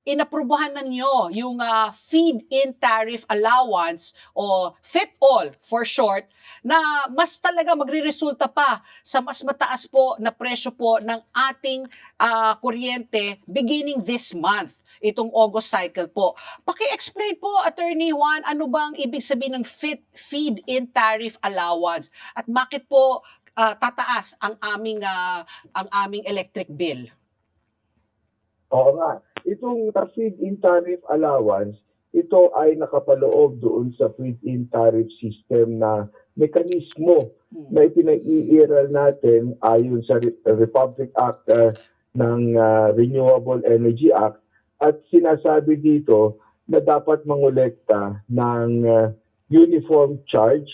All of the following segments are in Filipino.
inaprubahan na niyo yung feed-in tariff allowance o FIT-all for short na mas talaga magreresulta pa sa mas mataas po na presyo po ng ating kuryente beginning this month, itong August cycle po. Paki-explain po, Attorney Juan, ano bang ibig sabihin ng feed-in tariff allowance at bakit po tataas ang aming electric bill? Oo nga. Itong feed-in tariff allowance, ito ay nakapaloob doon sa feed-in tariff system na mekanismo na ipinag-iiral natin ayon sa Republic Act ng Renewable Energy Act at sinasabi dito na dapat mangolekta ng uniform charge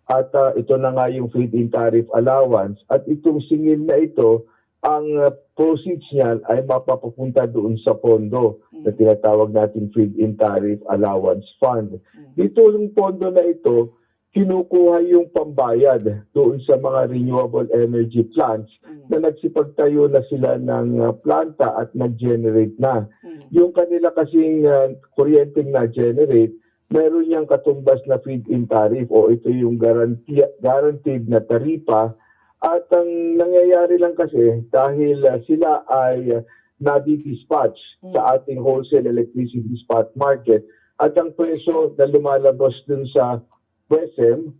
at ito na nga yung feed-in tariff allowance at itong singil na ito ang proceeds niyan ay mapapapunta doon sa pondo na tinatawag natin feed-in tariff allowance fund. Dito yung pondo na ito, kinukuha yung pambayad doon sa mga renewable energy plants na nagsipagtayo na sila ng planta at nag-generate na. Yung kanila kasing kuryenteng na-generate, meron niyang katumbas na feed-in tariff o ito yung guaranteed na taripa. At ang nangyayari lang kasi dahil sila ay nadi-dispatch sa ating wholesale electricity spot market at ang presyo na lumalabas dun sa PWESM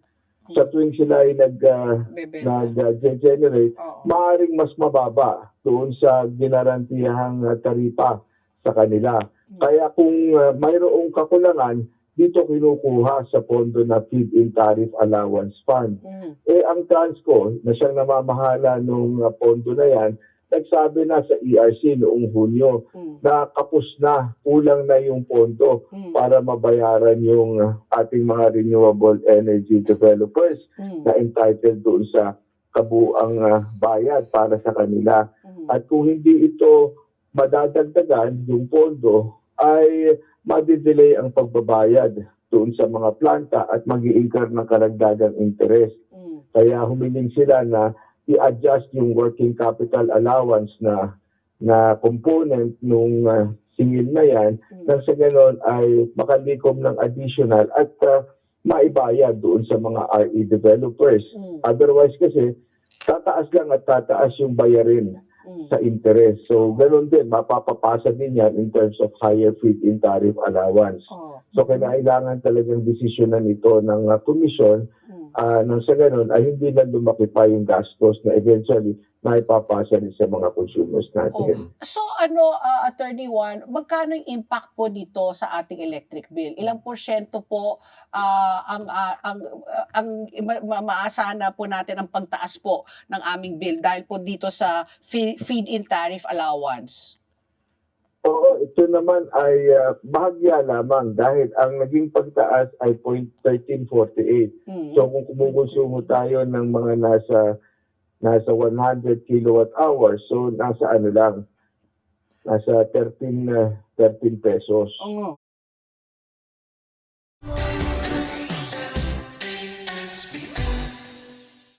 sa tuwing sila ay nag-generate, maaaring mas mababa doon sa ginarantiyahang taripa sa kanila. Kaya kung mayroong kakulangan, dito kinukuha sa pondo na feed-in tariff allowance fund. Ang Transco, na siyang namamahala nung pondo na yan, nagsabi na sa ERC noong Hunyo na kapos na, kulang na yung pondo para mabayaran yung ating mga renewable energy developers na entitled doon sa kabuang bayad para sa kanila. At kung hindi ito madadagdagan, yung pondo, ay madidelay ang pagbabayad doon sa mga planta at mag-i-incur ng karagdagang interest. Kaya humiling sila na i-adjust yung working capital allowance na component nung singil na yan nang sa ganon ay makalikom ng additional at maibayad doon sa mga RE developers. Otherwise kasi, tataas lang at tataas yung bayarin sa interest. So, ganoon din, mapapapasa din yan in terms of higher feed-in tariff allowance. So, kailangan talagang desisyonan ito ng komisyon nang sa ganoon ay hindi na lumaki pa yung gastos na eventually maipapasa din sa mga consumers natin. So, Attorney Juan, magkano yung impact po dito sa ating electric bill? Ilang porsyento po ang maasahan na po natin ang pagtaas po ng aming bill dahil po dito sa feed-in tariff allowance? Oo, ito naman ay bahagya lamang dahil ang naging pagtaas ay 0.1348. So kung kumukonsumo tayo ng mga nasa 100 kilowatt hours, so nasa nasa 13 pesos.